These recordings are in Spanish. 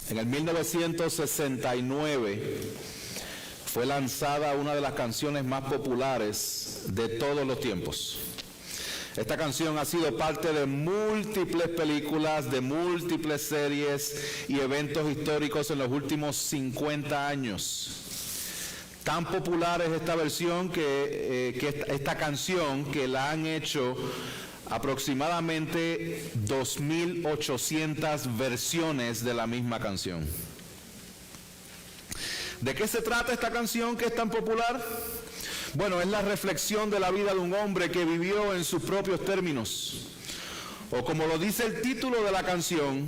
En el 1969 fue lanzada una de las canciones más populares de todos los tiempos. Esta canción ha sido parte de múltiples películas, de múltiples series y eventos históricos en los últimos 50 años. Tan popular es esta versión esta canción que la han hecho aproximadamente 2.800 versiones de la misma canción. ¿De qué se trata esta canción que es tan popular? Bueno, es la reflexión de la vida de un hombre que vivió en sus propios términos. O como lo dice el título de la canción,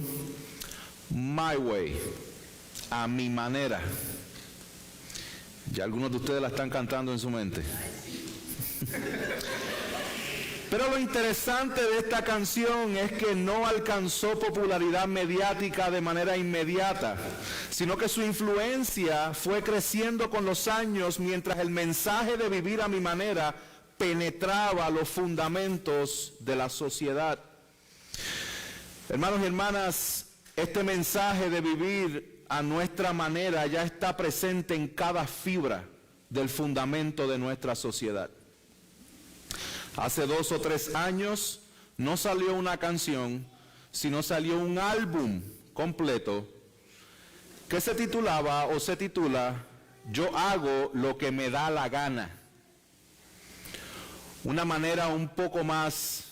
My Way, a mi manera. Ya algunos de ustedes la están cantando en su mente. Pero lo interesante de esta canción es que no alcanzó popularidad mediática de manera inmediata, sino que su influencia fue creciendo con los años mientras el mensaje de vivir a mi manera penetraba los fundamentos de la sociedad. Hermanos y hermanas, este mensaje de vivir a nuestra manera ya está presente en cada fibra del fundamento de nuestra sociedad. Hace 2 o 3 años no salió una canción, sino salió un álbum completo que se titulaba o se titula Yo hago lo que me da la gana. Una manera un poco más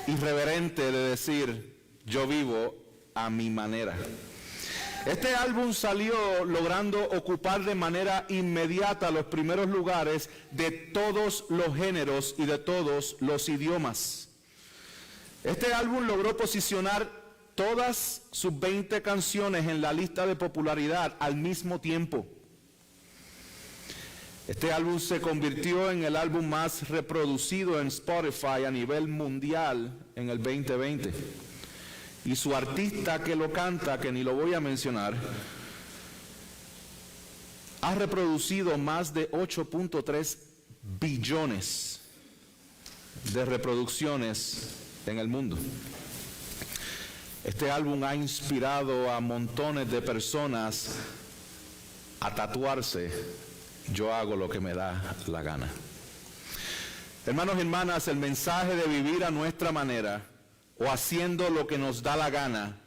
irreverente de decir yo vivo a mi manera. Este álbum salió logrando ocupar de manera inmediata los primeros lugares de todos los géneros y de todos los idiomas. Este álbum logró posicionar todas sus 20 canciones en la lista de popularidad al mismo tiempo. Este álbum se convirtió en el álbum más reproducido en Spotify a nivel mundial en el 2020. Y su artista que lo canta, que ni lo voy a mencionar, ha reproducido más de 8.3 billones de reproducciones en el mundo. Este álbum ha inspirado a montones de personas a tatuarse, yo hago lo que me da la gana. Hermanos y hermanas, el mensaje de vivir a nuestra manera o haciendo lo que nos da la gana,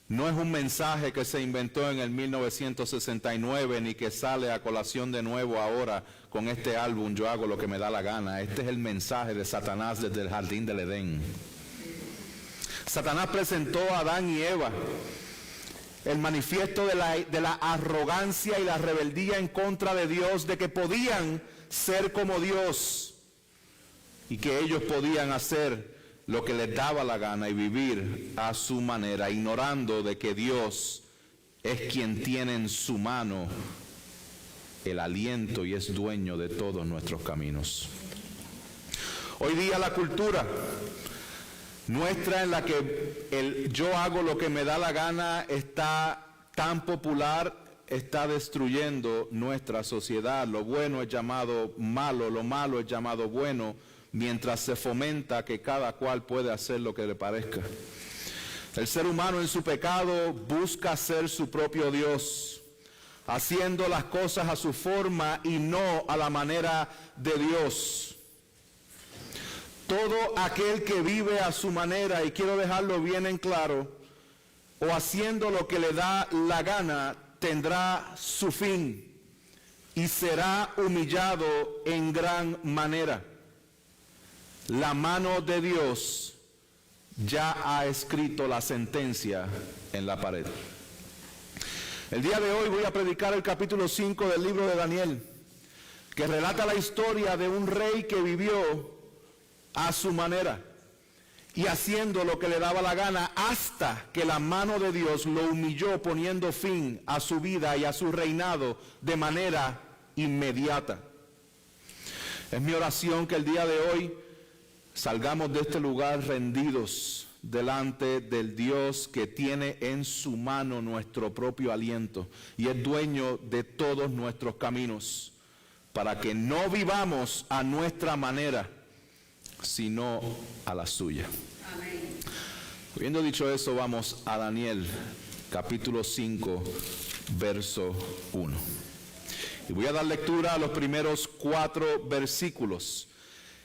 no es un mensaje que se inventó en el 1969 ni que sale a colación de nuevo ahora con este álbum, Yo hago lo que me da la gana. Este es el mensaje de Satanás desde el jardín del Edén. Satanás presentó a Adán y Eva el manifiesto de la arrogancia y la rebeldía en contra de Dios, de que podían ser como Dios y que ellos podían hacer lo que les daba la gana y vivir a su manera, ignorando de que Dios es quien tiene en su mano el aliento y es dueño de todos nuestros caminos. Hoy día la cultura nuestra en la que el yo hago lo que me da la gana está tan popular, está destruyendo nuestra sociedad. Lo bueno es llamado malo, lo malo es llamado bueno, mientras se fomenta que cada cual puede hacer lo que le parezca. El ser humano en su pecado busca ser su propio Dios, haciendo las cosas a su forma y no a la manera de Dios. Todo aquel que vive a su manera, y quiero dejarlo bien en claro, o haciendo lo que le da la gana, tendrá su fin y será humillado en gran manera. La mano de Dios ya ha escrito la sentencia en la pared. El día de hoy voy a predicar el capítulo 5 del libro de Daniel, que relata la historia de un rey que vivió a su manera y haciendo lo que le daba la gana hasta que la mano de Dios lo humilló, poniendo fin a su vida y a su reinado de manera inmediata. Es mi oración que el día de hoy salgamos de este lugar rendidos delante del Dios que tiene en su mano nuestro propio aliento y es dueño de todos nuestros caminos, para que no vivamos a nuestra manera, sino a la suya. Amén. Habiendo dicho eso, vamos a Daniel, capítulo 5, verso 1. Y voy a dar lectura a los primeros 4 versículos.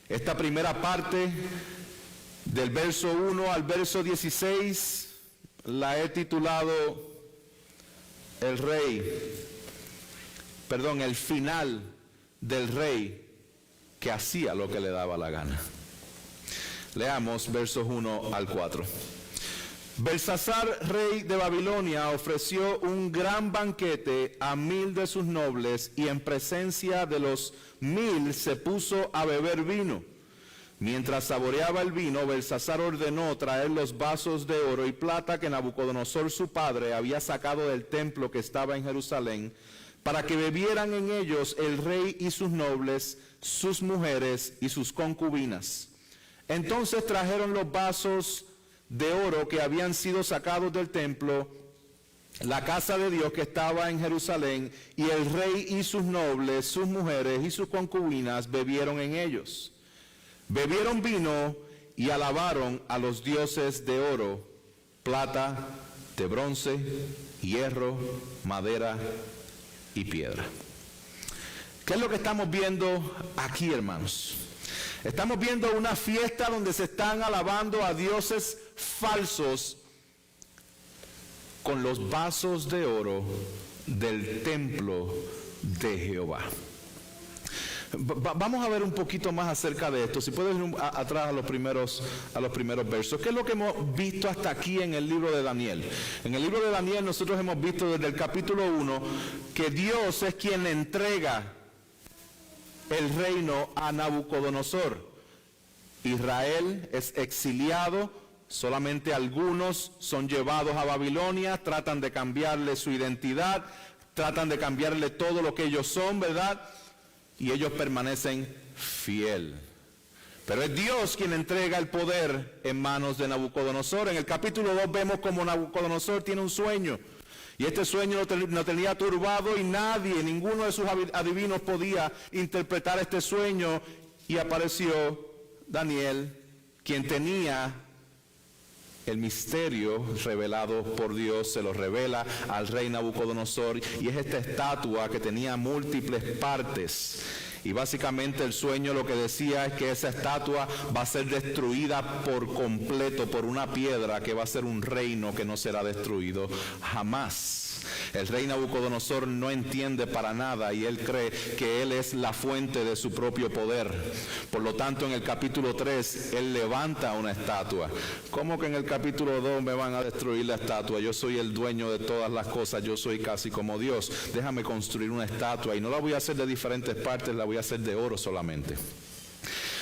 Esta primera parte, del verso 1 al verso 16, la he titulado el final del rey que hacía lo que le daba la gana. Leamos versos 1 al 4. Belsasar, rey de Babilonia, ofreció un gran banquete a 1000 de sus nobles, y en presencia de los 1000 se puso a beber vino. Mientras saboreaba el vino, Belsasar ordenó traer los vasos de oro y plata que Nabucodonosor su padre había sacado del templo que estaba en Jerusalén, para que bebieran en ellos el rey y sus nobles, sus mujeres y sus concubinas. Entonces trajeron los vasos de oro que habían sido sacados del templo, la casa de Dios que estaba en Jerusalén, y el rey y sus nobles, sus mujeres y sus concubinas bebieron en ellos. Bebieron vino y alabaron a los dioses de oro, plata, de bronce, hierro, madera y piedra. ¿Qué es lo que estamos viendo aquí, hermanos? Estamos viendo una fiesta donde se están alabando a dioses falsos con los vasos de oro del templo de Jehová. Vamos a ver un poquito más acerca de esto. Si puedes ir atrás a los primeros versos. ¿Qué es lo que hemos visto hasta aquí en el libro de Daniel? En el libro de Daniel nosotros hemos visto desde el capítulo 1 que Dios es quien entrega el reino a Nabucodonosor. Israel es exiliado, solamente algunos son llevados a Babilonia, tratan de cambiarle su identidad, tratan de cambiarle todo lo que ellos son, ¿verdad? Y ellos permanecen fiel. Pero es Dios quien entrega el poder en manos de Nabucodonosor. En el capítulo 2 vemos como Nabucodonosor tiene un sueño. Y este sueño lo tenía turbado y ninguno de sus adivinos podía interpretar este sueño. Y apareció Daniel, quien tenía el misterio revelado por Dios, se lo revela al rey Nabucodonosor, y es esta estatua que tenía múltiples partes. Y básicamente el sueño lo que decía es que esa estatua va a ser destruida por completo por una piedra, que va a ser un reino que no será destruido jamás. El rey Nabucodonosor no entiende para nada y él cree que él es la fuente de su propio poder. Por lo tanto, en el capítulo 3, él levanta una estatua. ¿Cómo que en el capítulo 2 me van a destruir la estatua? Yo soy el dueño de todas las cosas, yo soy casi como Dios. Déjame construir una estatua, y no la voy a hacer de diferentes partes, la voy a hacer de oro solamente.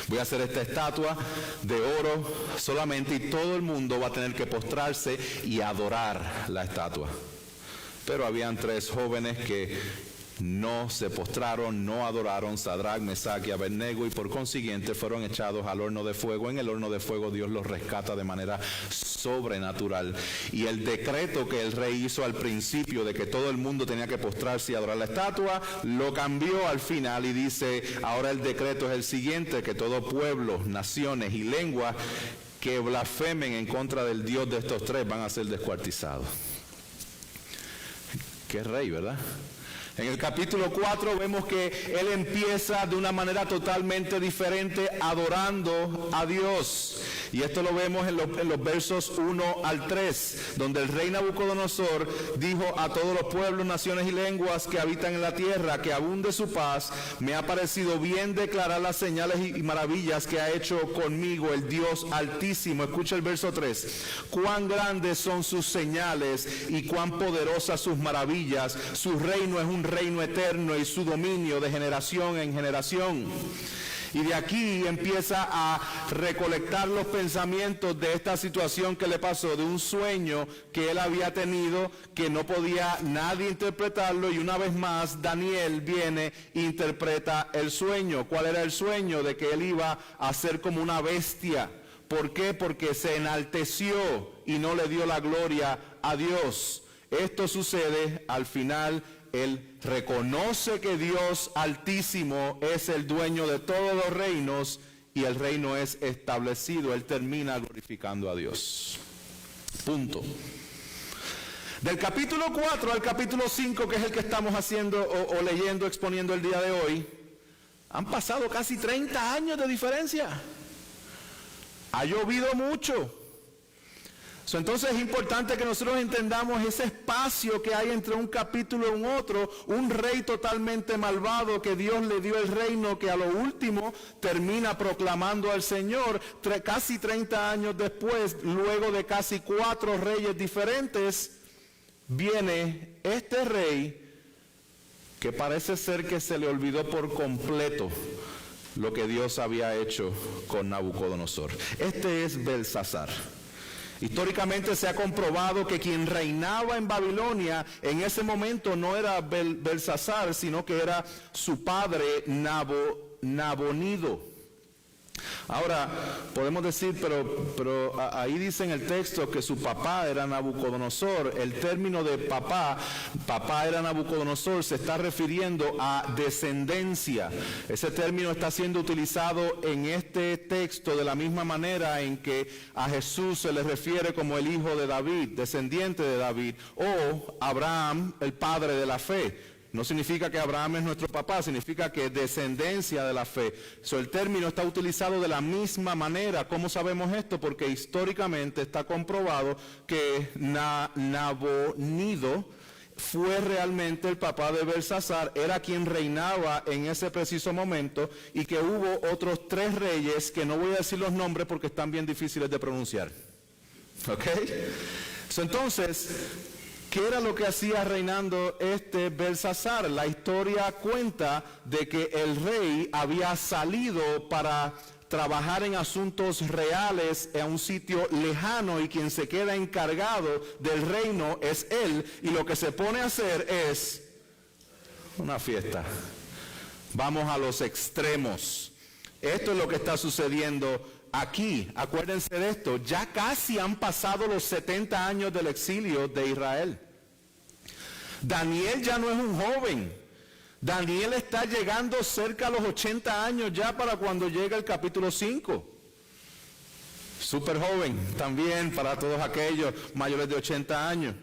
Voy a hacer esta estatua de oro solamente, y todo el mundo va a tener que postrarse y adorar la estatua. Pero habían 3 jóvenes que no se postraron, no adoraron, Sadrach, Mesach y Abednego, y por consiguiente fueron echados al horno de fuego. En el horno de fuego Dios los rescata de manera sobrenatural. Y el decreto que el rey hizo al principio de que todo el mundo tenía que postrarse y adorar la estatua, lo cambió al final y dice, ahora el decreto es el siguiente: que todo pueblo, naciones y lenguas que blasfemen en contra del Dios de estos 3 van a ser descuartizados. Qué rey, ¿verdad? En el capítulo 4 vemos que él empieza de una manera totalmente diferente, adorando a Dios. Y esto lo vemos en los versos 1 al 3, donde el rey Nabucodonosor dijo a todos los pueblos, naciones y lenguas que habitan en la tierra, que abunde su paz. Me ha parecido bien declarar las señales y maravillas que ha hecho conmigo el Dios Altísimo. Escucha el verso 3. Cuán grandes son sus señales y cuán poderosas sus maravillas. Su reino es un reino eterno y su dominio de generación en generación. Y de aquí empieza a recolectar los pensamientos de esta situación que le pasó, de un sueño que él había tenido, que no podía nadie interpretarlo, y una vez más Daniel viene e interpreta el sueño. ¿Cuál era el sueño? De que él iba a ser como una bestia. ¿Por qué? Porque se enalteció y no le dio la gloria a Dios. Esto sucede al final. Él reconoce que Dios Altísimo es el dueño de todos los reinos y el reino es establecido. Él termina glorificando a Dios. Punto. Del capítulo 4 al capítulo 5, que es el que estamos haciendo o leyendo, exponiendo el día de hoy, han pasado casi 30 años de diferencia. Ha llovido mucho. Entonces es importante que nosotros entendamos ese espacio que hay entre un capítulo y un otro, un rey totalmente malvado que Dios le dio el reino, que a lo último termina proclamando al Señor. Casi 30 años después, luego de casi 4 reyes diferentes, viene este rey que parece ser que se le olvidó por completo lo que Dios había hecho con Nabucodonosor. Este es Belsasar. Históricamente se ha comprobado que quien reinaba en Babilonia en ese momento no era Belsasar, sino que era su padre Nabonido. Ahora, podemos decir, pero ahí dice en el texto que su papá era Nabucodonosor. El término de papá era Nabucodonosor, se está refiriendo a descendencia. Ese término está siendo utilizado en este texto de la misma manera en que a Jesús se le refiere como el hijo de David, descendiente de David, o Abraham, el padre de la fe. No significa que Abraham es nuestro papá, significa que descendencia de la fe. El término está utilizado de la misma manera. ¿Cómo sabemos esto? Porque históricamente está comprobado que Nabonido fue realmente el papá de Belsasar, era quien reinaba en ese preciso momento, y que hubo otros 3 reyes, que no voy a decir los nombres porque están bien difíciles de pronunciar. ¿Ok? Entonces, ¿qué era lo que hacía reinando este Belsasar? La historia cuenta de que el rey había salido para trabajar en asuntos reales a un sitio lejano, y quien se queda encargado del reino es él, y lo que se pone a hacer es una fiesta. Vamos a los extremos. Esto es lo que está sucediendo aquí. Acuérdense de esto, ya casi han pasado los 70 años del exilio de Israel. Daniel ya no es un joven. Daniel está llegando cerca a los 80 años ya para cuando llega el capítulo 5. Súper joven también para todos aquellos mayores de 80 años.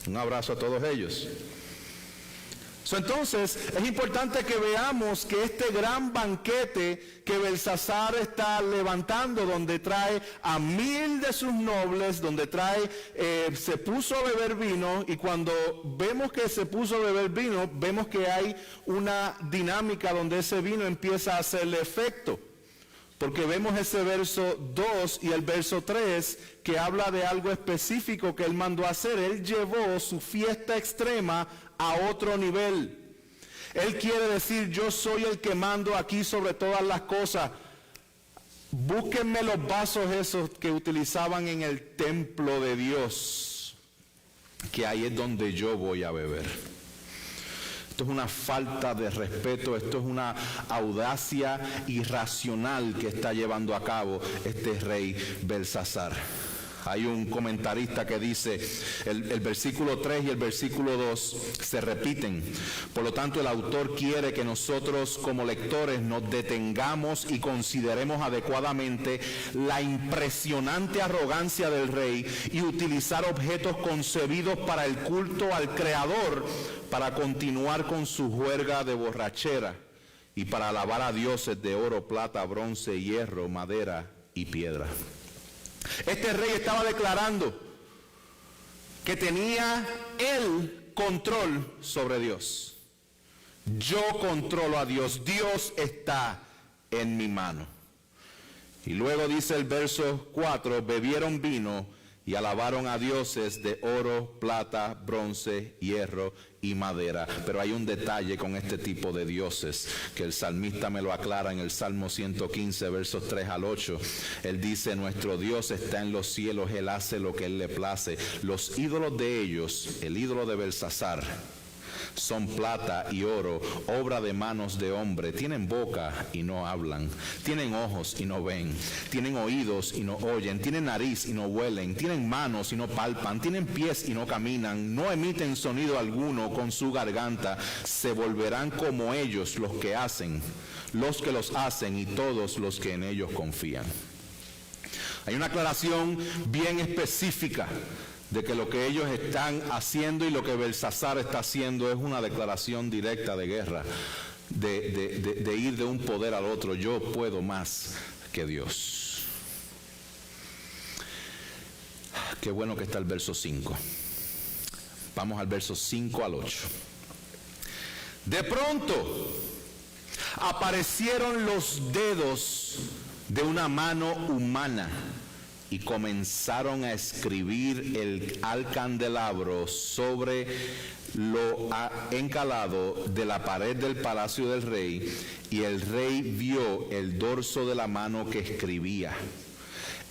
Un abrazo a todos ellos. Entonces, es importante que veamos que este gran banquete que Belsasar está levantando, donde trae a 1000 de sus nobles, donde se puso a beber vino, y cuando vemos que se puso a beber vino, vemos que hay una dinámica donde ese vino empieza a hacerle efecto. Porque vemos ese verso 2 y el verso 3 que habla de algo específico que él mandó a hacer. Él llevó su fiesta extrema a otro nivel. Él quiere decir: yo soy el que mando aquí sobre todas las cosas. Búsquenme los vasos esos que utilizaban en el templo de Dios, que ahí es donde yo voy a beber. Esto es una falta de respeto, esto es una audacia irracional que está llevando a cabo este rey Belsasar. Hay un comentarista que dice, el versículo 3 y el versículo 2 se repiten. Por lo tanto, el autor quiere que nosotros como lectores nos detengamos y consideremos adecuadamente la impresionante arrogancia del rey, y utilizar objetos concebidos para el culto al Creador para continuar con su juerga de borrachera, y para alabar a dioses de oro, plata, bronce, hierro, madera y piedra. Este rey estaba declarando que tenía el control sobre Dios. Yo controlo a Dios, Dios está en mi mano. Y luego dice el verso 4, bebieron vino y alabaron a dioses de oro, plata, bronce, hierro y madera. Pero hay un detalle con este tipo de dioses que el salmista me lo aclara en el Salmo 115, versos 3 al 8. Él dice: nuestro Dios está en los cielos, Él hace lo que Él le place. Los ídolos de ellos, el ídolo de Belsasar, son plata y oro, obra de manos de hombre. Tienen boca y no hablan, tienen ojos y no ven, tienen oídos y no oyen, tienen nariz y no huelen, tienen manos y no palpan, tienen pies y no caminan, no emiten sonido alguno con su garganta. Se volverán como ellos los que los hacen y todos los que en ellos confían. Hay una aclaración bien específica de que lo que ellos están haciendo y lo que Belsasar está haciendo es una declaración directa de guerra, de ir de un poder al otro. Yo puedo más que Dios. Qué bueno que está el verso 5. Vamos al verso 5 al 8. De pronto aparecieron los dedos de una mano humana y comenzaron a escribir al candelabro sobre lo encalado de la pared del palacio del rey, y el rey vio el dorso de la mano que escribía.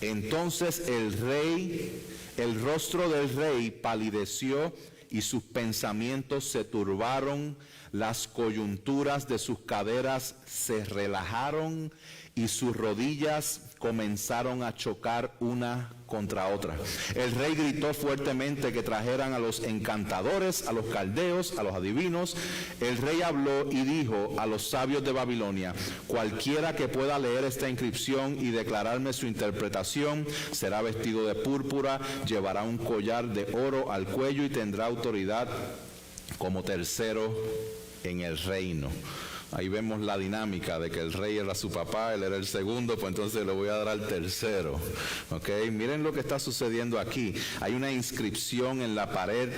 Entonces el rostro del rey palideció y sus pensamientos se turbaron, las coyunturas de sus caderas se relajaron y sus rodillas comenzaron a chocar una contra otra. El rey gritó fuertemente que trajeran a los encantadores, a los caldeos, a los adivinos. El rey habló y dijo a los sabios de Babilonia: cualquiera que pueda leer esta inscripción y declararme su interpretación será vestido de púrpura, llevará un collar de oro al cuello y tendrá autoridad como tercero en el reino. Ahí vemos la dinámica de que el rey era su papá, él era el segundo, pues entonces le voy a dar al tercero. ¿Ok? Miren lo que está sucediendo aquí. Hay una inscripción en la pared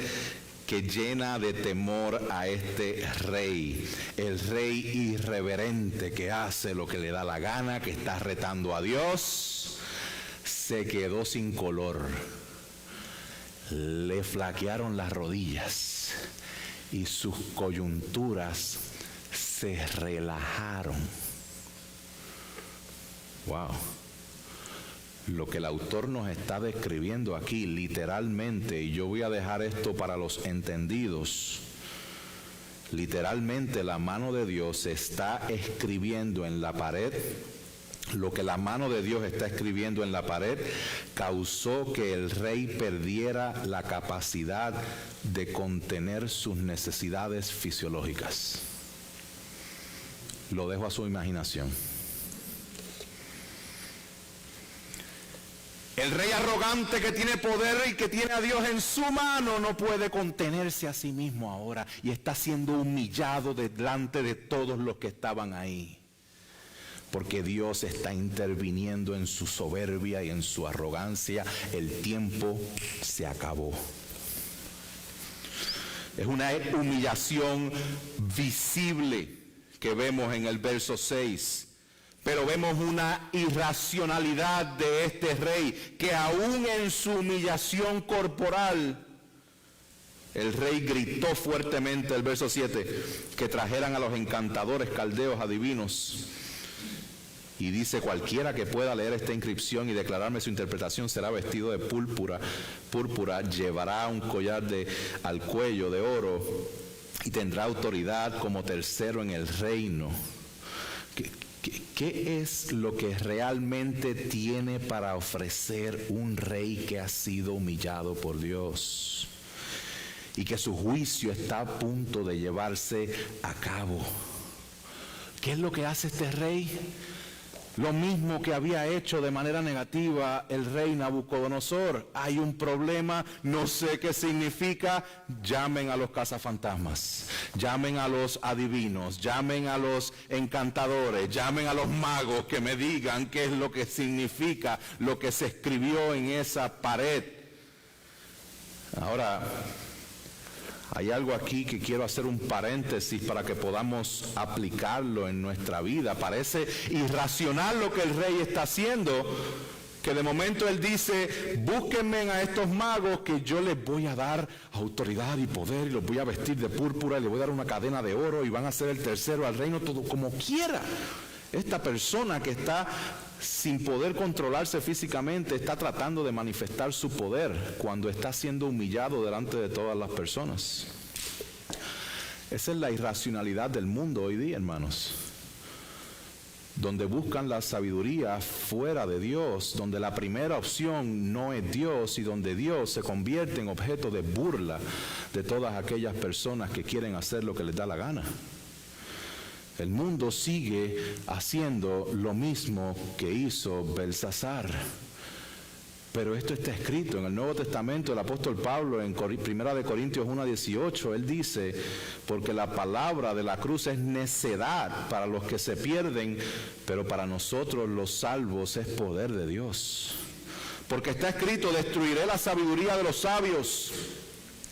que llena de temor a este rey. El rey irreverente que hace lo que le da la gana, que está retando a Dios, se quedó sin color. Le flaquearon las rodillas y sus coyunturas se relajaron. Wow. Lo que el autor nos está describiendo aquí literalmente, y yo voy a dejar esto para los entendidos, literalmente la mano de Dios está escribiendo en la pared. Lo que la mano de Dios está escribiendo en la pared causó que el rey perdiera la capacidad de contener sus necesidades fisiológicas. Lo dejo a su imaginación. El rey arrogante que tiene poder y que tiene a Dios en su mano no puede contenerse a sí mismo ahora y está siendo humillado delante de todos los que estaban ahí. Porque Dios está interviniendo en su soberbia y en su arrogancia. El tiempo se acabó. Es una humillación visible que vemos en el verso 6, pero vemos una irracionalidad de este rey, que aún en su humillación corporal, el rey gritó fuertemente, el verso 7, que trajeran a los encantadores, caldeos, adivinos, y dice: cualquiera que pueda leer esta inscripción y declararme su interpretación será vestido de púrpura, llevará un collar al cuello de oro y tendrá autoridad como tercero en el reino. ¿Qué es lo que realmente tiene para ofrecer un rey que ha sido humillado por Dios y que su juicio está a punto de llevarse a cabo? ¿Qué es lo que hace este rey? Lo mismo que había hecho de manera negativa el rey Nabucodonosor. Hay un problema, no sé qué significa. Llamen a los cazafantasmas, llamen a los adivinos, llamen a los encantadores, llamen a los magos que me digan qué es lo que significa lo que se escribió en esa pared. Ahora, hay algo aquí que quiero hacer un paréntesis para que podamos aplicarlo en nuestra vida. Parece irracional lo que el rey está haciendo, que de momento él dice: búsquenme a estos magos que yo les voy a dar autoridad y poder y los voy a vestir de púrpura y les voy a dar una cadena de oro y van a ser el tercero al reino, todo como quiera. Esta persona que está sin poder controlarse físicamente está tratando de manifestar su poder cuando está siendo humillado delante de todas las personas. Esa es la irracionalidad del mundo hoy día, hermanos, donde buscan la sabiduría fuera de Dios, donde la primera opción no es Dios y donde Dios se convierte en objeto de burla de todas aquellas personas que quieren hacer lo que les da la gana. El mundo sigue haciendo lo mismo que hizo Belsasar. Pero esto está escrito en el Nuevo Testamento. El apóstol Pablo en 1 Corintios 1:18, él dice, porque la palabra de la cruz es necedad para los que se pierden, pero para nosotros los salvos es poder de Dios. Porque está escrito, destruiré la sabiduría de los sabios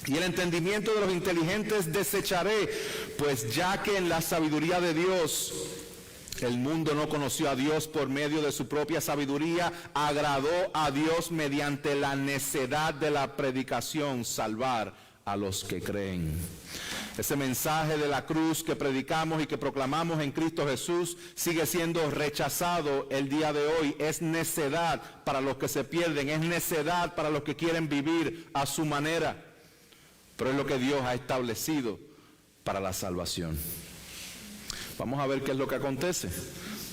y el entendimiento de los inteligentes desecharé, pues ya que en la sabiduría de Dios el mundo no conoció a Dios por medio de su propia sabiduría, agradó a Dios mediante la necedad de la predicación salvar a los que creen. Ese mensaje de la cruz que predicamos y que proclamamos en Cristo Jesús sigue siendo rechazado el día de hoy. Es necedad para los que se pierden, es necedad para los que quieren vivir a su manera. Pero es lo que Dios ha establecido para la salvación. Vamos a ver qué es lo que acontece,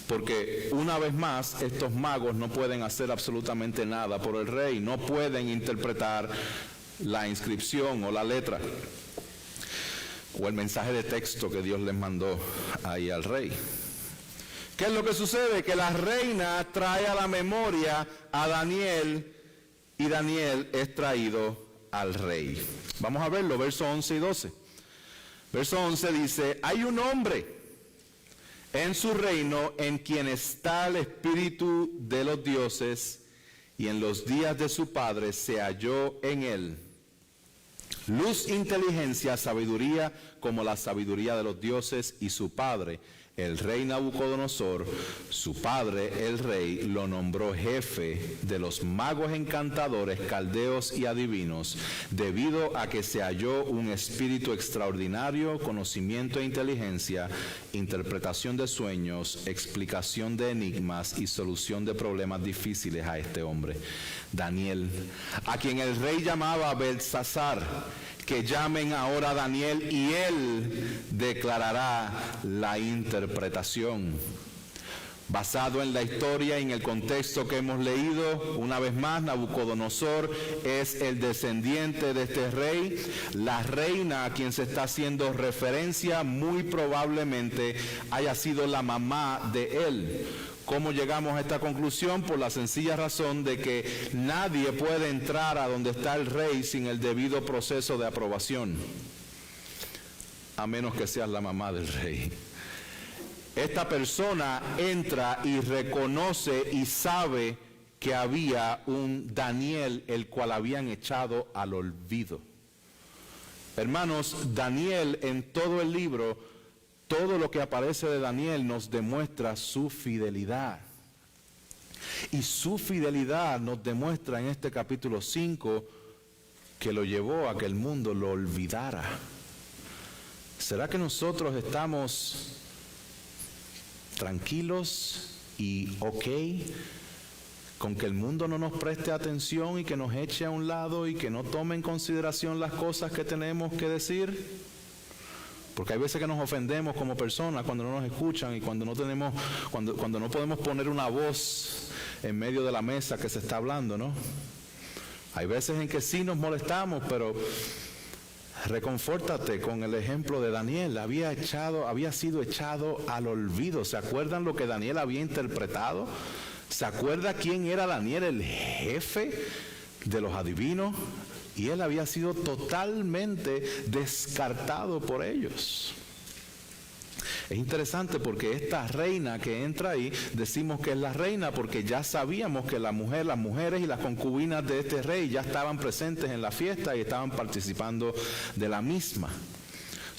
porque una vez más estos magos no pueden hacer absolutamente nada por el rey, no pueden interpretar la inscripción o la letra o el mensaje de texto que Dios les mandó ahí al rey. ¿Qué es lo que sucede? Que la reina trae a la memoria a Daniel y Daniel es traído al rey. Vamos a verlo, versos 11 y 12. Verso 11 dice, hay un hombre en su reino en quien está el espíritu de los dioses, y en los días de su padre se halló en él luz, inteligencia, sabiduría, como la sabiduría de los dioses, y su padre, el rey Nabucodonosor, su padre, el rey, lo nombró jefe de los magos encantadores, caldeos y adivinos, debido a que se halló un espíritu extraordinario, conocimiento e inteligencia, interpretación de sueños, explicación de enigmas y solución de problemas difíciles a este hombre, Daniel, a quien el rey llamaba Belsasar. Que llamen ahora a Daniel y él declarará la interpretación. Basado en la historia y en el contexto que hemos leído, una vez más, Nabucodonosor es el descendiente de este rey. La reina a quien se está haciendo referencia muy probablemente haya sido la mamá de él. ¿Cómo llegamos a esta conclusión? Por la sencilla razón de que nadie puede entrar a donde está el rey sin el debido proceso de aprobación, a menos que seas la mamá del rey. Esta persona entra y reconoce y sabe que había un Daniel, el cual habían echado al olvido. Hermanos, Daniel en todo el libro, todo lo que aparece de Daniel nos demuestra su fidelidad. Y su fidelidad nos demuestra en este capítulo 5 que lo llevó a que el mundo lo olvidara. ¿Será que nosotros estamos tranquilos y ok con que el mundo no nos preste atención y que nos eche a un lado y que no tome en consideración las cosas que tenemos que decir? Porque hay veces que nos ofendemos como personas cuando no nos escuchan y cuando no podemos poner una voz en medio de la mesa que se está hablando, ¿no? Hay veces en que sí nos molestamos, pero reconfórtate con el ejemplo de Daniel. Había sido echado al olvido. ¿Se acuerdan lo que Daniel había interpretado? ¿Se acuerda quién era Daniel, el jefe de los adivinos? Y él había sido totalmente descartado por ellos. Es interesante porque esta reina que entra ahí, decimos que es la reina porque ya sabíamos que las mujeres y las concubinas de este rey ya estaban presentes en la fiesta y estaban participando de la misma.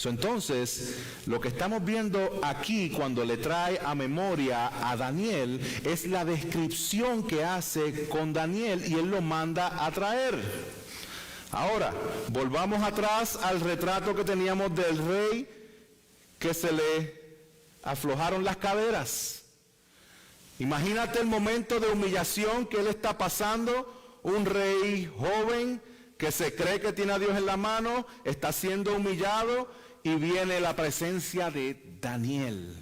Entonces, lo que estamos viendo aquí cuando le trae a memoria a Daniel es la descripción que hace con Daniel y él lo manda a traer. Ahora, volvamos atrás al retrato que teníamos del rey que se le aflojaron las caderas. Imagínate el momento de humillación que él está pasando, un rey joven que se cree que tiene a Dios en la mano, está siendo humillado y viene la presencia de Daniel,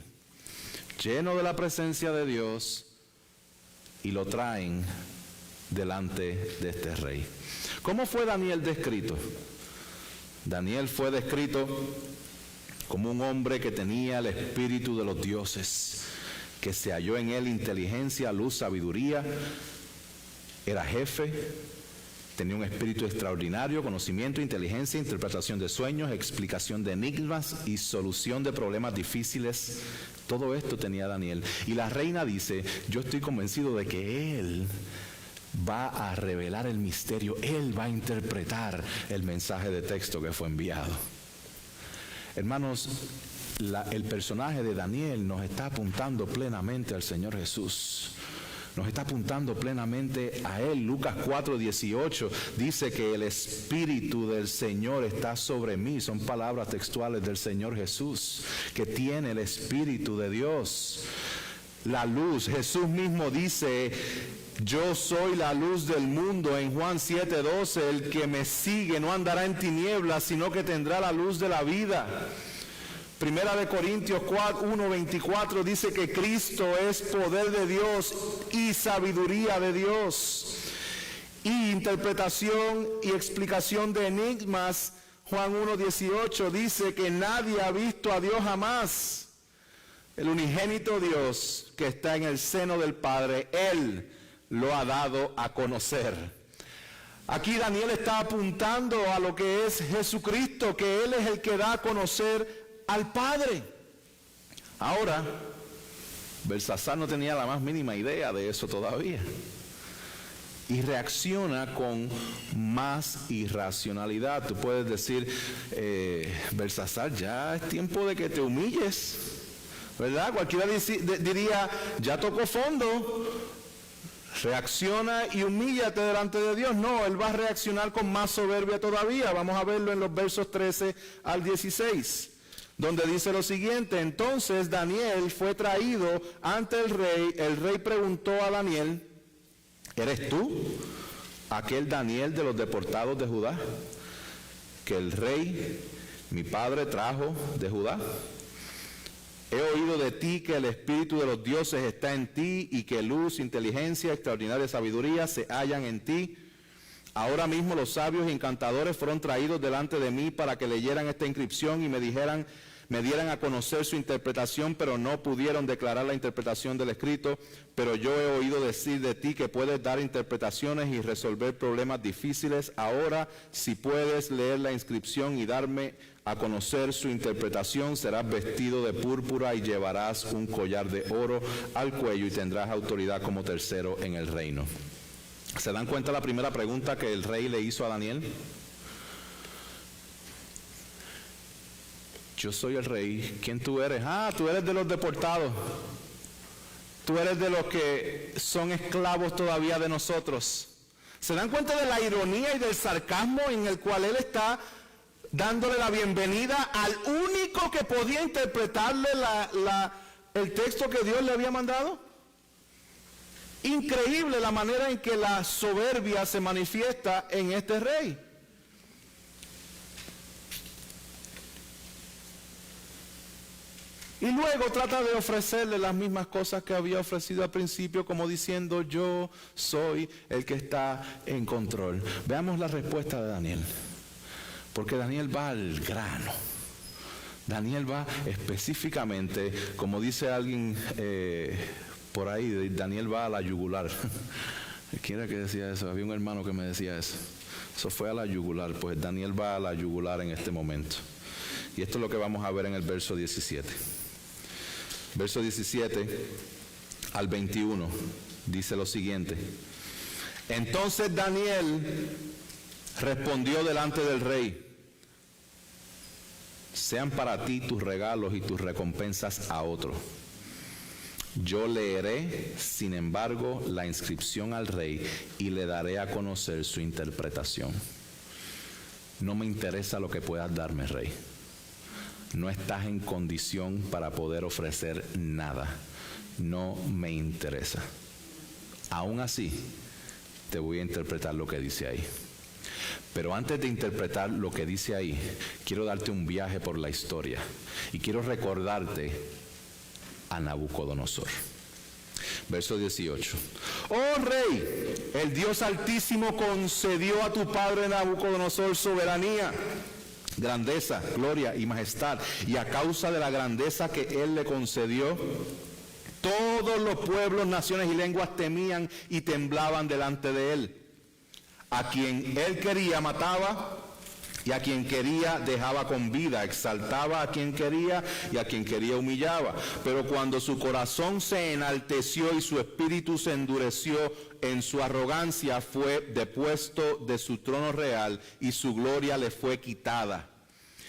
lleno de la presencia de Dios, y lo traen delante de este rey. ¿Cómo fue Daniel descrito? Daniel fue descrito como un hombre que tenía el espíritu de los dioses, que se halló en él inteligencia, luz, sabiduría. era jefe, tenía un espíritu extraordinario, conocimiento, inteligencia, interpretación de sueños, explicación de enigmas y solución de problemas difíciles. Todo esto tenía Daniel. Y la reina dice, yo estoy convencido de que él va a revelar el misterio, él va a interpretar el mensaje de texto que fue enviado. Hermanos, el personaje de Daniel nos está apuntando plenamente al Señor Jesús. Nos está apuntando plenamente a Él. Lucas 4:18 dice que el Espíritu del Señor está sobre mí. Son palabras textuales del Señor Jesús, que tiene el Espíritu de Dios. La luz, Jesús mismo dice, yo soy la luz del mundo en Juan 7:12. El que me sigue no andará en tinieblas, sino que tendrá la luz de la vida. Primera de Corintios 1:24 dice que Cristo es poder de Dios y sabiduría de Dios. Y interpretación y explicación de enigmas, Juan 1:18 dice que nadie ha visto a Dios jamás. El unigénito Dios que está en el seno del Padre, Él lo ha dado a conocer. Aquí Daniel está apuntando a lo que es Jesucristo, que Él es el que da a conocer al Padre. Ahora, Belsasar no tenía la más mínima idea de eso todavía. Y reacciona con más irracionalidad. Tú puedes decir, Belsasar, ya es tiempo de que te humilles, ¿verdad? Cualquiera diría, ya tocó fondo. Reacciona y humíllate delante de Dios. No, Él va a reaccionar con más soberbia todavía. Vamos a verlo en los versos 13 al 16. Donde dice lo siguiente: entonces Daniel fue traído ante el rey preguntó a Daniel, ¿eres tú aquel Daniel de los deportados de Judá, que el rey, mi padre, trajo de Judá? He oído de ti que el espíritu de los dioses está en ti y que luz, inteligencia, extraordinaria sabiduría se hallan en ti. Ahora mismo los sabios y encantadores fueron traídos delante de mí para que leyeran esta inscripción y me dieran a conocer su interpretación, pero no pudieron declarar la interpretación del escrito. Pero yo he oído decir de ti que puedes dar interpretaciones y resolver problemas difíciles. Ahora, si puedes leer la inscripción y darme a conocer su interpretación, serás vestido de púrpura y llevarás un collar de oro al cuello y tendrás autoridad como tercero en el reino. ¿Se dan cuenta la primera pregunta que el rey le hizo a Daniel? Yo soy el rey. ¿Quién tú eres? Ah, tú eres de los deportados. Tú eres de los que son esclavos todavía de nosotros. ¿Se dan cuenta de la ironía y del sarcasmo en el cual él está dándole la bienvenida al único que podía interpretarle el texto que Dios le había mandado? Increíble la manera en que la soberbia se manifiesta en este rey. Y luego trata de ofrecerle las mismas cosas que había ofrecido al principio, como diciendo, yo soy el que está en control. Veamos la respuesta de Daniel, porque Daniel va al grano. Daniel va específicamente, como dice alguien por ahí, Daniel va a la yugular. ¿Quién era que decía eso? Había un hermano que me decía eso. Eso fue a la yugular. Pues Daniel va a la yugular en este momento. Y esto es lo que vamos a ver en el verso 17. Verso 17 al 21 dice lo siguiente: entonces Daniel respondió delante del rey, sean para ti tus regalos y tus recompensas a otro. Yo leeré, sin embargo, la inscripción al rey y le daré a conocer su interpretación. No me interesa lo que puedas darme, rey. No estás en condición para poder ofrecer nada. No me interesa. Aún así, te voy a interpretar lo que dice ahí. Pero antes de interpretar lo que dice ahí, quiero darte un viaje por la historia. Y quiero recordarte a Nabucodonosor. Verso 18. Oh rey, el Dios Altísimo concedió a tu padre Nabucodonosor soberanía, grandeza, gloria y majestad, y a causa de la grandeza que él le concedió, Todos los pueblos, naciones y lenguas temían y temblaban delante de él. A quien él quería mataba, y a quien quería dejaba con vida, exaltaba a quien quería y a quien quería humillaba. Pero cuando su corazón se enalteció y su espíritu se endureció en su arrogancia, fue depuesto de su trono real y su gloria le fue quitada.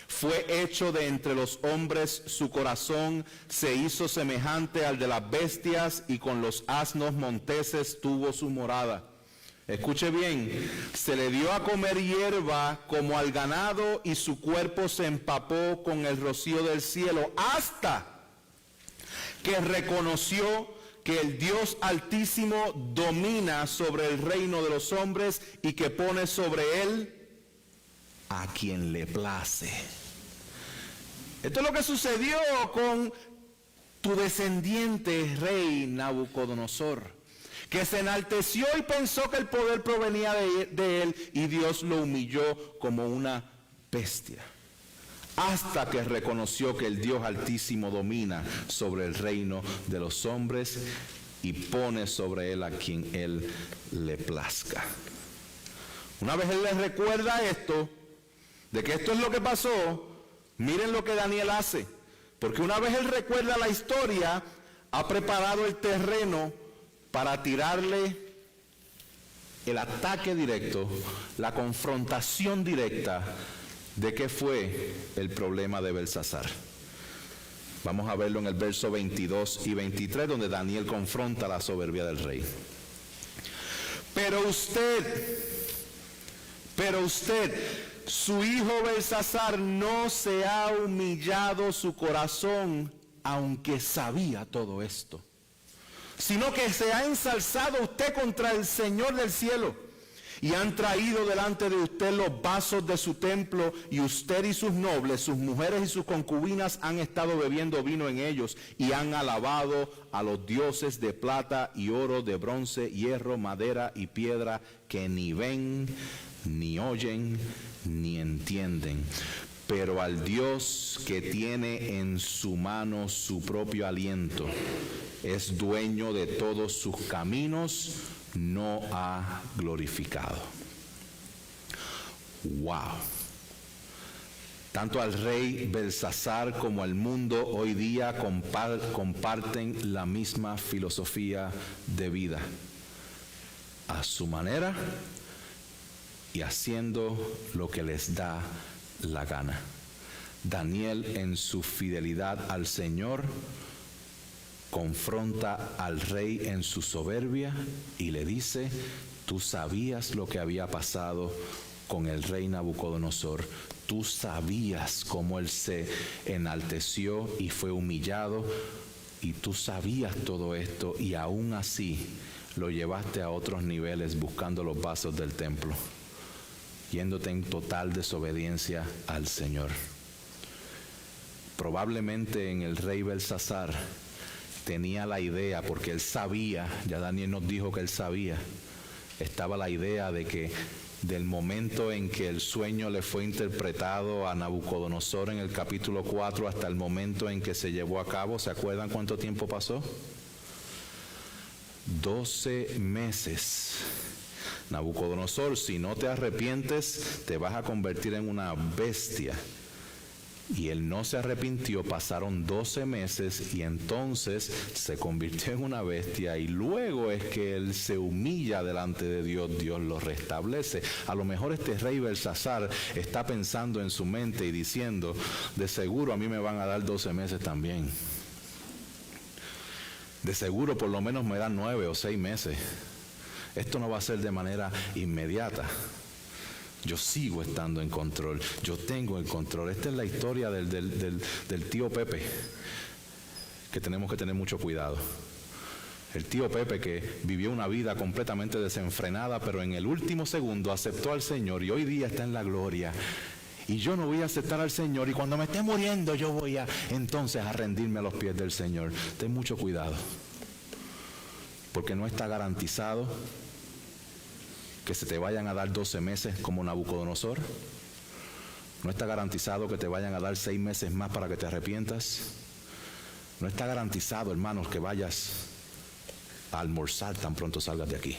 Fue hecho de entre los hombres, su corazón se hizo semejante al de las bestias y con los asnos monteses tuvo su morada. Escuche bien, se le dio a comer hierba como al ganado y su cuerpo se empapó con el rocío del cielo hasta que reconoció que el Dios Altísimo domina sobre el reino de los hombres y que pone sobre él a quien le place. Esto es lo que sucedió con tu descendiente rey Nabucodonosor, que se enalteció y pensó que el poder provenía de él y Dios lo humilló como una bestia, hasta que reconoció que el Dios Altísimo domina sobre el reino de los hombres y pone sobre él a quien él le plazca. Una vez él les recuerda esto, de que esto es lo que pasó, miren lo que Daniel hace, porque una vez él recuerda la historia, ha preparado el terreno para tirarle el ataque directo, la confrontación directa de qué fue el problema de Belsasar. Vamos a verlo en el verso 22 y 23, donde Daniel confronta la soberbia del rey. Pero usted, su hijo Belsasar, no se ha humillado su corazón, aunque sabía todo esto, sino que se ha ensalzado usted contra el Señor del cielo, y han traído delante de usted los vasos de su templo, y usted y sus nobles, sus mujeres y sus concubinas han estado bebiendo vino en ellos, y han alabado a los dioses de plata y oro, de bronce, hierro, madera y piedra, que ni ven, ni oyen, ni entienden. Pero al Dios que tiene en su mano su propio aliento, es dueño de todos sus caminos, no ha glorificado. Wow. Tanto al rey Belsasar como al mundo hoy día comparten la misma filosofía de vida, a su manera y haciendo lo que les da la gana. Daniel, en su fidelidad al Señor, confronta al rey en su soberbia y le dice: tú sabías lo que había pasado con el rey Nabucodonosor, tú sabías cómo él se enalteció y fue humillado, y tú sabías todo esto, y aún así lo llevaste a otros niveles buscando los vasos del templo, yéndote en total desobediencia al Señor. Probablemente en el rey Belsasar tenía la idea, porque él sabía, ya Daniel nos dijo que él sabía, estaba la idea de que del momento en que el sueño le fue interpretado a Nabucodonosor en el capítulo 4 hasta el momento en que se llevó a cabo, ¿se acuerdan cuánto tiempo pasó? 12 meses. Nabucodonosor, si no te arrepientes, te vas a convertir en una bestia. Y él no se arrepintió, pasaron 12 meses y entonces se convirtió en una bestia, y luego es que él se humilla delante de Dios, Dios lo restablece. A lo mejor este rey Belsasar está pensando en su mente y diciendo: de seguro a mí me van a dar 12 meses también. De seguro por lo menos me dan 9 o 6 meses. Esto no va a ser de manera inmediata. Yo sigo estando en control, yo tengo el control. Esta es la historia del tío Pepe, que tenemos que tener mucho cuidado. El tío Pepe, que vivió una vida completamente desenfrenada, pero en el último segundo aceptó al Señor y hoy día está en la gloria. Y yo no voy a aceptar al Señor, y cuando me esté muriendo yo voy entonces a rendirme a los pies del Señor. Ten mucho cuidado, porque no está garantizado que se te vayan a dar 12 meses como Nabucodonosor. No está garantizado que te vayan a dar 6 meses más para que te arrepientas. No está garantizado, hermanos, que vayas a almorzar tan pronto salgas de aquí.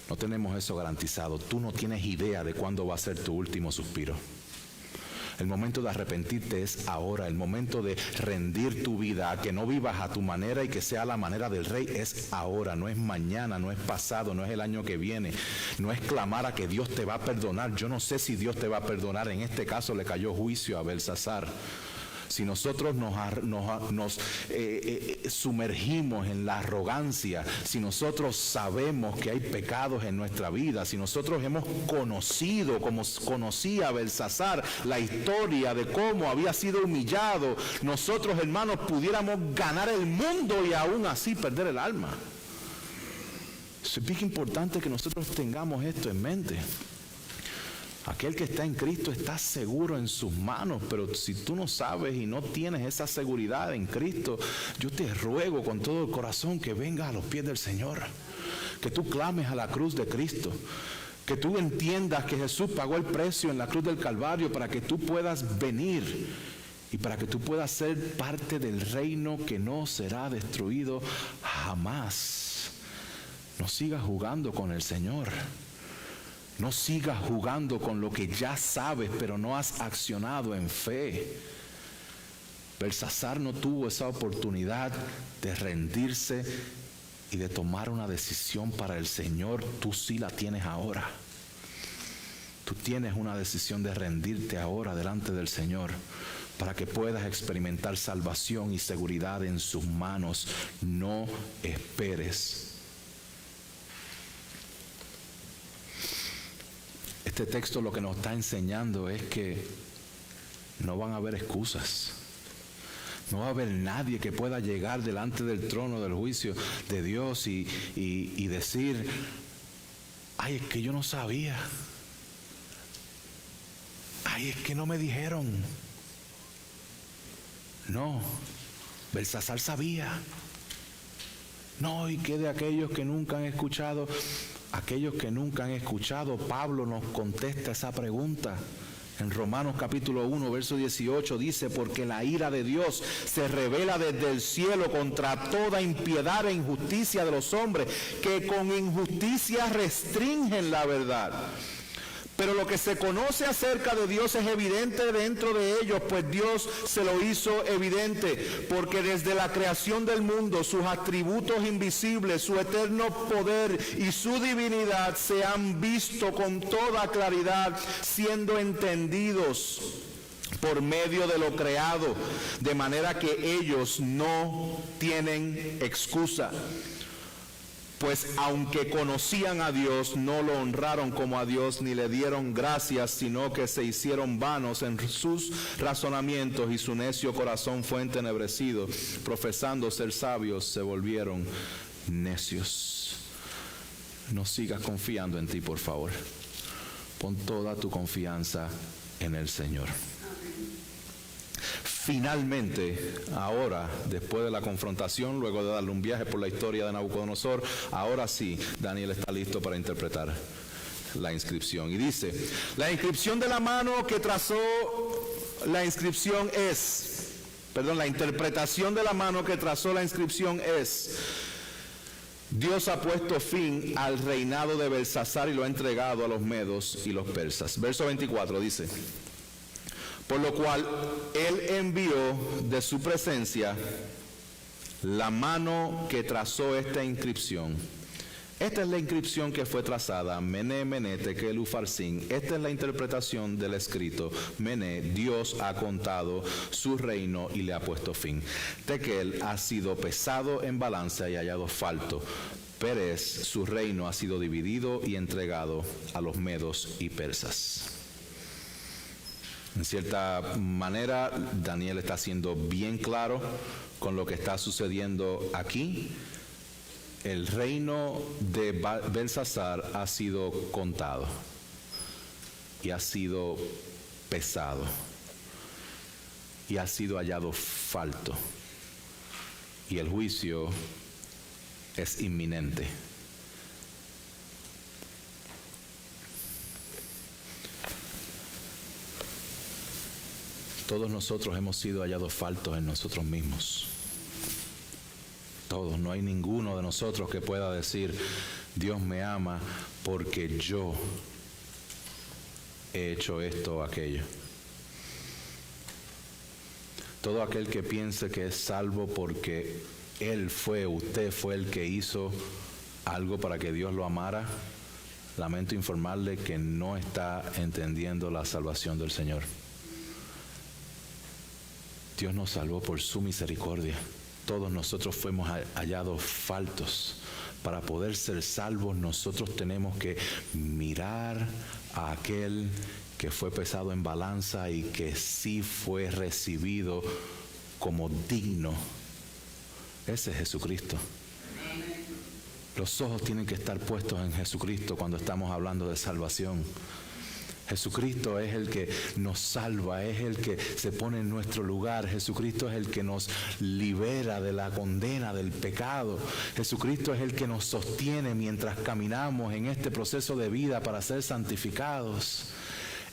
No tenemos eso garantizado. Tú no tienes idea de cuándo va a ser tu último suspiro. El momento de arrepentirte es ahora. El momento de rendir tu vida a que no vivas a tu manera y que sea la manera del Rey es ahora. No es mañana, no es pasado, no es el año que viene. No es clamar a que Dios te va a perdonar. Yo no sé si Dios te va a perdonar. En este caso le cayó juicio a Belsasar. Si nosotros nos sumergimos en la arrogancia, si nosotros sabemos que hay pecados en nuestra vida, si nosotros hemos conocido, como conocía Belsasar, la historia de cómo había sido humillado, nosotros, hermanos, pudiéramos ganar el mundo y aún así perder el alma. Es bien importante que nosotros tengamos esto en mente. Aquel que está en Cristo está seguro en sus manos, pero si tú no sabes y no tienes esa seguridad en Cristo, yo te ruego con todo el corazón que vengas a los pies del Señor, que tú clames a la cruz de Cristo, que tú entiendas que Jesús pagó el precio en la cruz del Calvario para que tú puedas venir y para que tú puedas ser parte del reino que no será destruido jamás. No sigas jugando con el Señor. No sigas jugando con lo que ya sabes, pero no has accionado en fe. Belsasar no tuvo esa oportunidad de rendirse y de tomar una decisión para el Señor. Tú sí la tienes ahora. Tú tienes una decisión de rendirte ahora delante del Señor para que puedas experimentar salvación y seguridad en sus manos. No esperes. Este texto lo que nos está enseñando es que no van a haber excusas. No va a haber nadie que pueda llegar delante del trono del juicio de Dios y decir, ay, es que yo no sabía. Ay, es que no me dijeron. No, Belsasar sabía. No, y que de aquellos que nunca han escuchado. Aquellos que nunca han escuchado, Pablo nos contesta esa pregunta. En Romanos capítulo 1, verso 18 dice, porque la ira de Dios se revela desde el cielo contra toda impiedad e injusticia de los hombres, que con injusticia restringen la verdad. Pero lo que se conoce acerca de Dios es evidente dentro de ellos, pues Dios se lo hizo evidente, porque desde la creación del mundo sus atributos invisibles, su eterno poder y su divinidad se han visto con toda claridad, siendo entendidos por medio de lo creado, de manera que ellos no tienen excusa. Pues aunque conocían a Dios, no lo honraron como a Dios ni le dieron gracias, sino que se hicieron vanos en sus razonamientos y su necio corazón fue entenebrecido. Profesando ser sabios, se volvieron necios. No sigas confiando en ti, por favor. Pon toda tu confianza en el Señor. Finalmente, ahora, después de la confrontación, luego de darle un viaje por la historia de Nabucodonosor, ahora sí, Daniel está listo para interpretar la inscripción. Y dice, la inscripción de la mano que trazó la inscripción es, la interpretación de la mano que trazó la inscripción es, Dios ha puesto fin al reinado de Belsasar y lo ha entregado a los medos y los persas. Verso 24 dice, por lo cual él envió de su presencia la mano que trazó esta inscripción. Esta es la inscripción que fue trazada, Mené, Mené, Tekel, Ufarsin. Esta es la interpretación del escrito. Mené, Dios ha contado su reino y le ha puesto fin. Tekel ha sido pesado en balanza y hallado falto. Pérez, su reino ha sido dividido y entregado a los medos y persas. En cierta manera, Daniel está siendo bien claro con lo que está sucediendo aquí. El reino de Belsasar ha sido contado y ha sido pesado y ha sido hallado falto. Y el juicio es inminente. Todos nosotros hemos sido hallados faltos en nosotros mismos. Todos, no hay ninguno de nosotros que pueda decir, Dios me ama porque yo he hecho esto o aquello. Todo aquel que piense que es salvo porque usted fue el que hizo algo para que Dios lo amara, lamento informarle que no está entendiendo la salvación del Señor. Dios nos salvó por su misericordia. Todos nosotros fuimos hallados faltos. Para poder ser salvos, nosotros tenemos que mirar a aquel que fue pesado en balanza y que sí fue recibido como digno. Ese es Jesucristo. Los ojos tienen que estar puestos en Jesucristo cuando estamos hablando de salvación. Jesucristo es el que nos salva, es el que se pone en nuestro lugar. Jesucristo es el que nos libera de la condena del pecado. Jesucristo es el que nos sostiene mientras caminamos en este proceso de vida para ser santificados.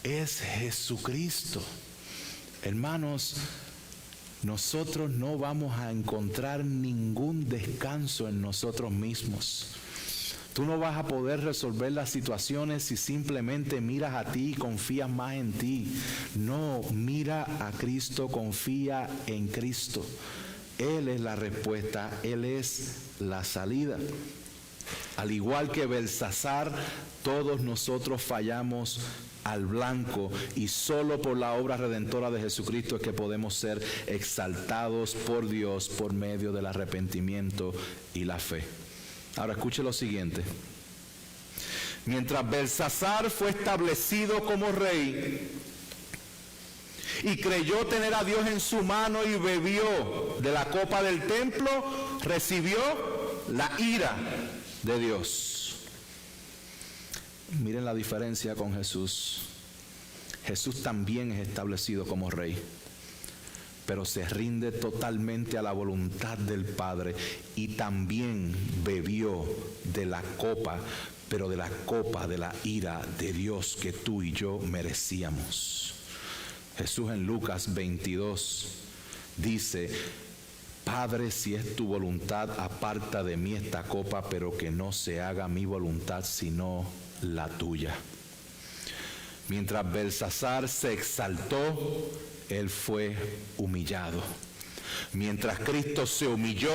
Es Jesucristo. Hermanos, nosotros no vamos a encontrar ningún descanso en nosotros mismos. Tú no vas a poder resolver las situaciones si simplemente miras a ti y confías más en ti. No, mira a Cristo, confía en Cristo. Él es la respuesta, Él es la salida. Al igual que Belsasar, todos nosotros fallamos al blanco y solo por la obra redentora de Jesucristo es que podemos ser exaltados por Dios por medio del arrepentimiento y la fe. Ahora escuche lo siguiente. Mientras Belsasar fue establecido como rey y creyó tener a Dios en su mano y bebió de la copa del templo, recibió la ira de Dios. Miren la diferencia con Jesús. Jesús también es establecido como rey, pero se rinde totalmente a la voluntad del Padre y también bebió de la copa, pero de la copa de la ira de Dios que tú y yo merecíamos. Jesús en Lucas 22 dice, Padre, si es tu voluntad, aparta de mí esta copa, pero que no se haga mi voluntad sino la tuya. Mientras Belsasar se exaltó, Él fue humillado. Mientras Cristo se humilló,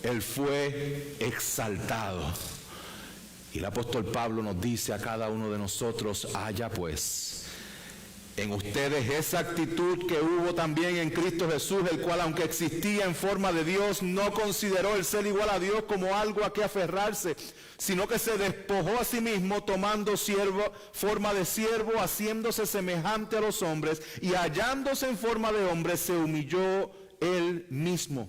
Él fue exaltado. Y el apóstol Pablo nos dice a cada uno de nosotros, haya pues en ustedes esa actitud que hubo también en Cristo Jesús, el cual aunque existía en forma de Dios, no consideró el ser igual a Dios como algo a que aferrarse, sino que se despojó a sí mismo, tomando forma de siervo, haciéndose semejante a los hombres, y hallándose en forma de hombre, se humilló él mismo,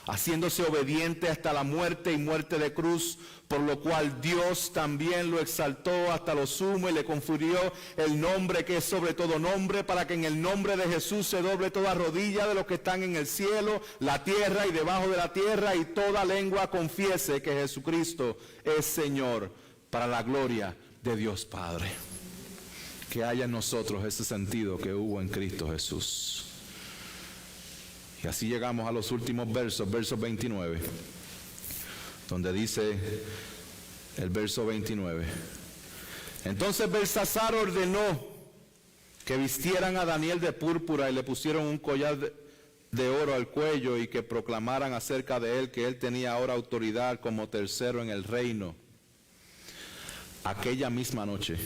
haciéndose obediente hasta la muerte y muerte de cruz, por lo cual Dios también lo exaltó hasta lo sumo y le confirió el nombre que es sobre todo nombre, para que en el nombre de Jesús se doble toda rodilla de los que están en el cielo, la tierra y debajo de la tierra, y toda lengua confiese que Jesucristo es Señor, para la gloria de Dios Padre. Que haya en nosotros ese sentido que hubo en Cristo Jesús. Y así llegamos a los últimos versos, verso 29, donde dice el verso 29. Entonces Belsasar ordenó que vistieran a Daniel de púrpura y le pusieron un collar de oro al cuello y que proclamaran acerca de él que él tenía ahora autoridad como tercero en el reino. Aquella misma noche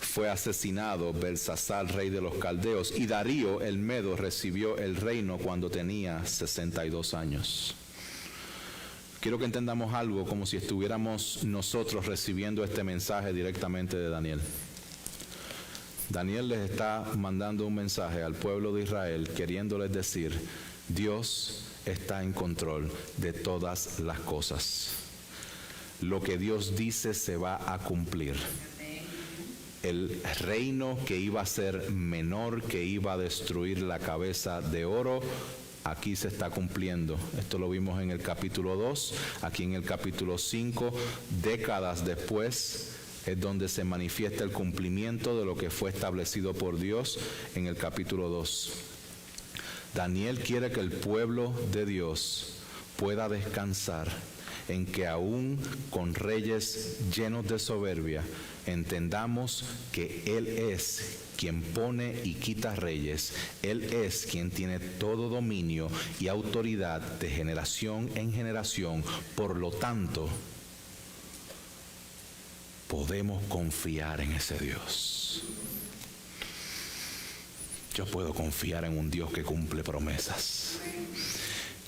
fue asesinado Belsasar, rey de los caldeos, y Darío el Medo recibió el reino cuando tenía 62 años. Quiero que entendamos algo como si estuviéramos nosotros recibiendo este mensaje directamente de Daniel. Daniel les está mandando un mensaje al pueblo de Israel queriéndoles decir, Dios está en control de todas las cosas. Lo que Dios dice se va a cumplir. El reino que iba a ser menor, que iba a destruir la cabeza de oro, aquí se está cumpliendo. Esto lo vimos en el capítulo 2, aquí en el capítulo 5, décadas después, es donde se manifiesta el cumplimiento de lo que fue establecido por Dios en el capítulo 2. Daniel quiere que el pueblo de Dios pueda descansar en que aún con reyes llenos de soberbia, entendamos que Él es quien pone y quita reyes. Él es quien tiene todo dominio y autoridad de generación en generación. Por lo tanto, podemos confiar en ese Dios. Yo puedo confiar en un Dios que cumple promesas.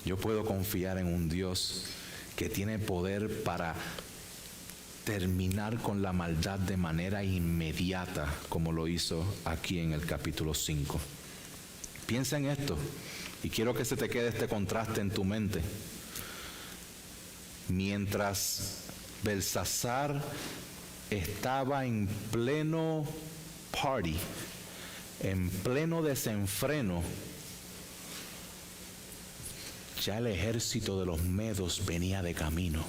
Yo puedo confiar en un Dios que tiene poder para terminar con la maldad de manera inmediata, como lo hizo aquí en el capítulo 5. Piensa en esto, y quiero que se te quede este contraste en tu mente. Mientras Belsasar estaba en pleno party, en pleno desenfreno, ya el ejército de los medos venía de camino.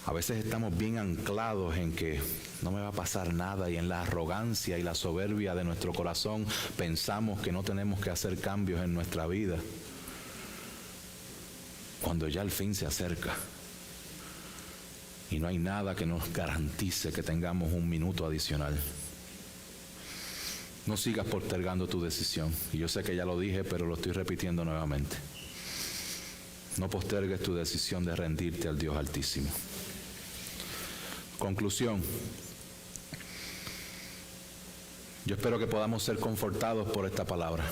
A veces estamos bien anclados en que no me va a pasar nada, y en la arrogancia y la soberbia de nuestro corazón pensamos que no tenemos que hacer cambios en nuestra vida, cuando ya el fin se acerca y no hay nada que nos garantice que tengamos un minuto adicional. No sigas postergando tu decisión. Y yo sé que ya lo dije, pero lo estoy repitiendo nuevamente. No postergues tu decisión de rendirte al Dios Altísimo. Conclusión. Yo espero que podamos ser confortados por esta palabra,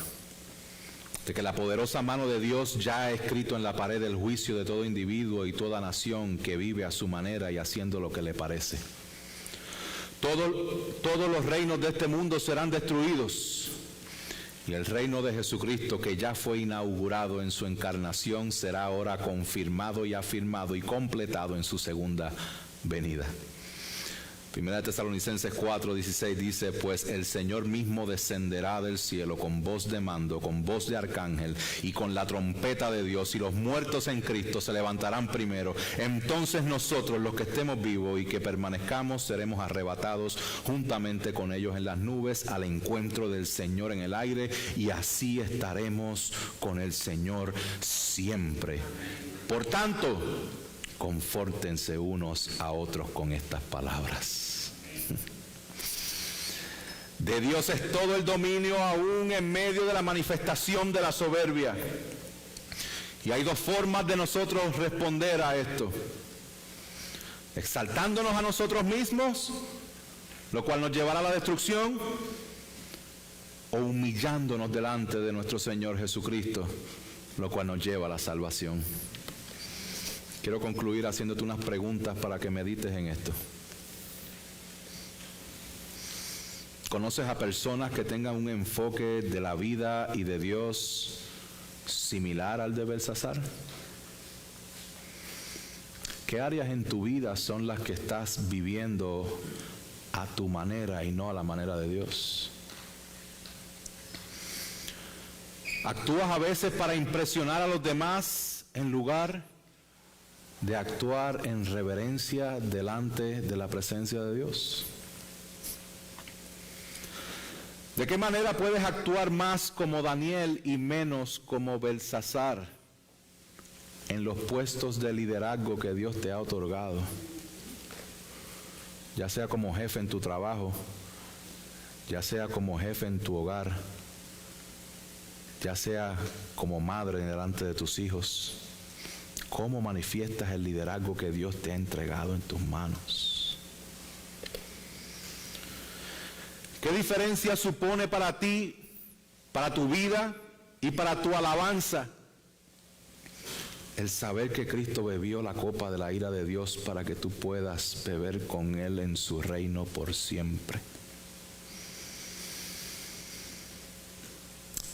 de que la poderosa mano de Dios ya ha escrito en la pared el juicio de todo individuo y toda nación que vive a su manera y haciendo lo que le parece. Todos los reinos de este mundo serán destruidos, y el reino de Jesucristo, que ya fue inaugurado en su encarnación, será ahora confirmado y afirmado y completado en su segunda venida. Primera de Tesalonicenses 4:16 dice: pues el Señor mismo descenderá del cielo con voz de mando, con voz de arcángel y con la trompeta de Dios, y los muertos en Cristo se levantarán primero. Entonces nosotros, los que estemos vivos y que permanezcamos, seremos arrebatados juntamente con ellos en las nubes al encuentro del Señor en el aire, y así estaremos con el Señor siempre. Por tanto, confórtense unos a otros con estas palabras. De Dios es todo el dominio, aún en medio de la manifestación de la soberbia. Y hay dos formas de nosotros responder a esto: exaltándonos a nosotros mismos, lo cual nos llevará a la destrucción, o humillándonos delante de nuestro Señor Jesucristo, lo cual nos lleva a la salvación. Quiero concluir haciéndote unas preguntas para que medites en esto. ¿Conoces a personas que tengan un enfoque de la vida y de Dios similar al de Belsasar? ¿Qué áreas en tu vida son las que estás viviendo a tu manera y no a la manera de Dios? ¿Actúas a veces para impresionar a los demás en lugar de actuar en reverencia delante de la presencia de Dios? ¿De qué manera puedes actuar más como Daniel y menos como Belsasar en los puestos de liderazgo que Dios te ha otorgado? Ya sea como jefe en tu trabajo, ya sea como jefe en tu hogar, ya sea como madre delante de tus hijos. ¿Cómo manifiestas el liderazgo que Dios te ha entregado en tus manos? ¿Qué diferencia supone para ti, para tu vida y para tu alabanza el saber que Cristo bebió la copa de la ira de Dios para que tú puedas beber con Él en su reino por siempre?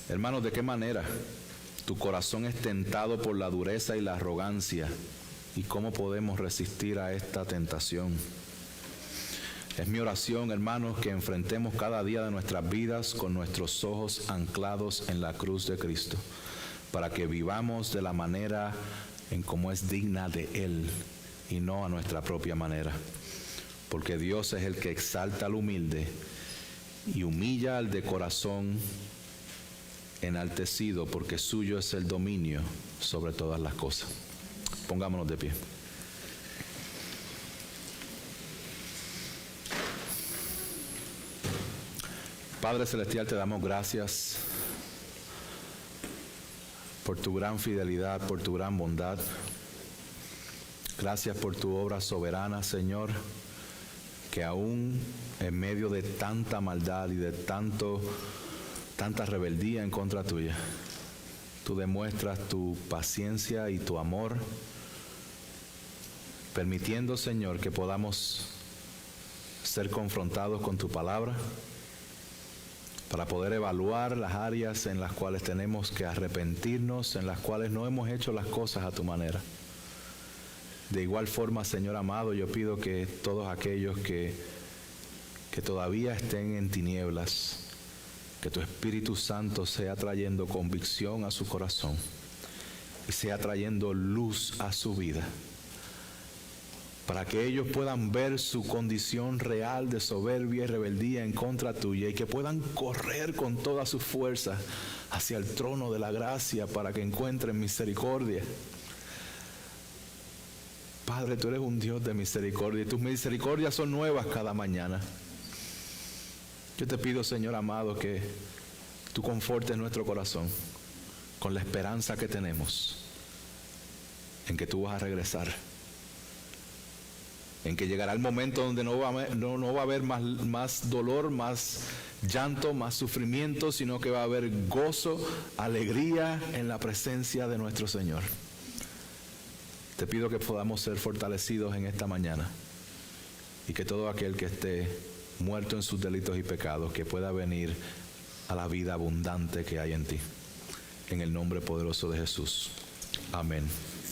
Hermanos, ¿de qué manera tu corazón es tentado por la dureza y la arrogancia? ¿Y cómo podemos resistir a esta tentación? Es mi oración, hermanos, que enfrentemos cada día de nuestras vidas con nuestros ojos anclados en la cruz de Cristo, para que vivamos de la manera en como es digna de Él y no a nuestra propia manera. Porque Dios es el que exalta al humilde y humilla al de corazón enaltecido, porque suyo es el dominio sobre todas las cosas. Pongámonos de pie. Padre Celestial, te damos gracias por tu gran fidelidad, por tu gran bondad. Gracias por tu obra soberana, Señor, que aún en medio de tanta maldad y de tanta rebeldía en contra tuya, tú demuestras tu paciencia y tu amor, permitiendo, Señor, que podamos ser confrontados con tu palabra, para poder evaluar las áreas en las cuales tenemos que arrepentirnos, en las cuales no hemos hecho las cosas a tu manera. De igual forma, Señor amado, yo pido que todos aquellos que todavía estén en tinieblas, que tu Espíritu Santo sea trayendo convicción a su corazón y sea trayendo luz a su vida, para que ellos puedan ver su condición real de soberbia y rebeldía en contra tuya y que puedan correr con toda su fuerza hacia el trono de la gracia para que encuentren misericordia. Padre, tú eres un Dios de misericordia y tus misericordias son nuevas cada mañana. Yo te pido, Señor amado, que tú confortes nuestro corazón con la esperanza que tenemos en que tú vas a regresar, en que llegará el momento donde no va a haber más dolor, más llanto, más sufrimiento, sino que va a haber gozo, alegría en la presencia de nuestro Señor. Te pido que podamos ser fortalecidos en esta mañana y que todo aquel que esté muerto en sus delitos y pecados, que pueda venir a la vida abundante que hay en ti. En el nombre poderoso de Jesús. Amén.